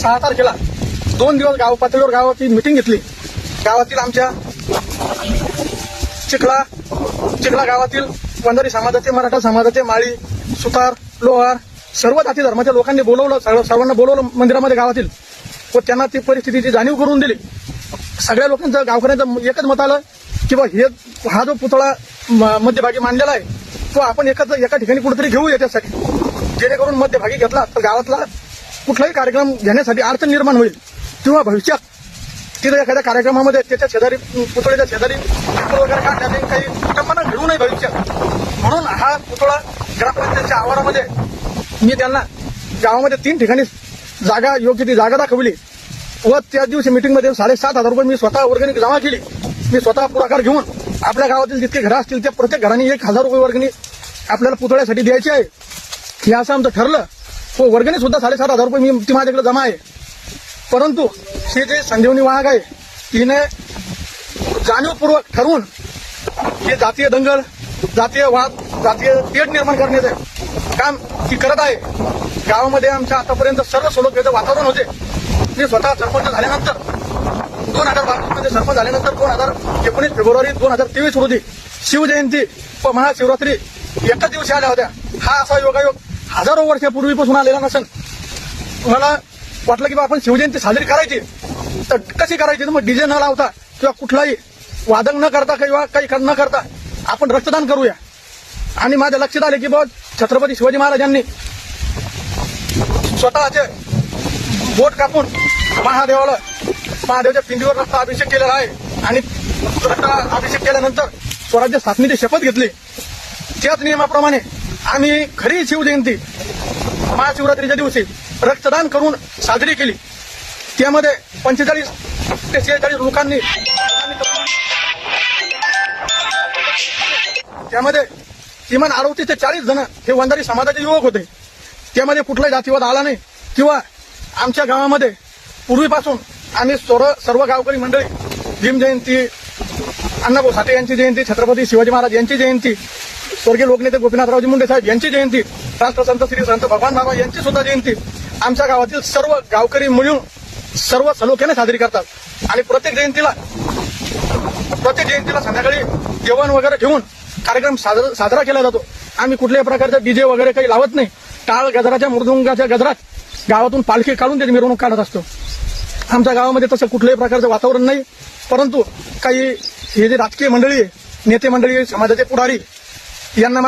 6 तारखेला 2 दिवस गाव पातळीवर गावाची मिटिंग घेतली. गावातील आमच्या चिखला गावातील वंजारी समाजाचे, मराठा समाजाचे, माळी, सुतार, लोहार सर्व जाती धर्माच्या लोकांनी बोलवलं, सर्वांना बोलवलं मंदिरामध्ये गावातील व त्यांना ती परिस्थितीची जाणीव करून दिली. सगळ्या लोकांचं गावकऱ्यांचं एकच मत आलं की बा हा जो पुतळा मध्यभागी मांडलेला आहे तो आपण एका ठिकाणी कुठेतरी घेऊ याच्यासाठी, जेणेकरून मध्यभागी घेतला तर गावातला कुठलाही कार्यक्रम घेण्यासाठी अडचण निर्माण होईल किंवा भविष्यात तिथे एखाद्या कार्यक्रमामध्ये त्याच्या शेजारी पुतळ्याच्या शेजारी वगैरे काढण्यात काही विटंबना घडू नये भविष्यात. म्हणून हा पुतळा ग्रामपंचायतच्या आवारामध्ये मी त्यांना गावामध्ये 3 ठिकाणी जागा योग्य ती जागा दाखवली व त्या दिवशी मिटिंगमध्ये 7,500 रुपये मी स्वतः वर्गणी जमा केली. मी स्वतः पुढाकार घेऊन आपल्या गावातील जितके घरं असतील त्या प्रत्येक घरांनी 1,000 रुपये वर्गणी आपल्याला पुतळ्यासाठी द्यायची आहे हे असं आमचं ठरलं. हो, वर्गणी सुद्धा 7,500 रुपये ती माझ्याकडे जमा आहे. परंतु हे जे संजीवनी वाहक आहे तिने जाणीवपूर्वक ठरवून हे जातीय दंगल, जातीय वाद, जातीय तेढ निर्माण करण्याचं काम ती करत आहे. गावामध्ये आमच्या आतापर्यंत सर्व सलोख्याचं वातावरण होते. मी स्वतः सरपंच झाल्यानंतर 2012 मध्ये सरपंच झाल्यानंतर 2019 फेब्रुवारी 2023 रोजी शिवजयंती व महाशिवरात्री एकाच दिवशी आल्या होत्या. हा असा योगायोग हजारो वर्षापूर्वीपासून आलेला नसेल. मला वाटलं की आपण शिवजयंती साजरी करायची तर कशी करायची, तर मग डीजे न लावता किंवा कुठलाही वादन न करता किंवा काही न करता आपण रक्तदान करूया. आणि माझ्या लक्षात आले की बाबा छत्रपती शिवाजी महाराजांनी स्वतःचे बोट कापून महादेवाच्या पिंडीवर रक्त अभिषेक केलेला आहे आणि रक्त अभिषेक केल्यानंतर स्वराज्य स्थापनेची शपथ घेतली. त्याच नियमाप्रमाणे आम्ही खरी शिवजयंती महाशिवरात्रीच्या दिवशी रक्तदान करून साजरी केली. त्यामध्ये 45 ते 46 लोकांनी, त्यामध्ये किमान 38 ते 40 जण हे वंजारी समाजाचे युवक होते. त्यामध्ये कुठलाही जातीवाद आला नाही किंवा आमच्या गावामध्ये पूर्वीपासून आम्ही सर्व गावकरी मंडळी भीम जयंती, अण्णाभाऊ साठे यांची जयंती, छत्रपती शिवाजी महाराज यांची जयंती, स्वर्गीय लोकनेते गोपीनाथरावजी मुंडे साहेब यांची जयंती, राष्ट्रसंत श्री संत भगवान बाबा यांची सुद्धा जयंती आमच्या गावातील सर्व गावकरी मिळून सर्व सलोख्याने साजरी करतात. आणि प्रत्येक जयंतीला संध्याकाळी जेवण वगैरे ठेवून कार्यक्रम साजरा केला जातो. आम्ही कुठल्याही प्रकारचा डीजे वगैरे काही लावत नाही. टाळ गजराच्या मृदुंगाच्या गजरात गावातून पालखी काढून त्याची मिरवणूक काढत असतो. आमच्या गावामध्ये तसं कुठल्याही प्रकारचं वातावरण नाही. परंतु काही हे जे राजकीय मंडळी आहे, नेते मंडळी, समाजाचे पुढारी यांना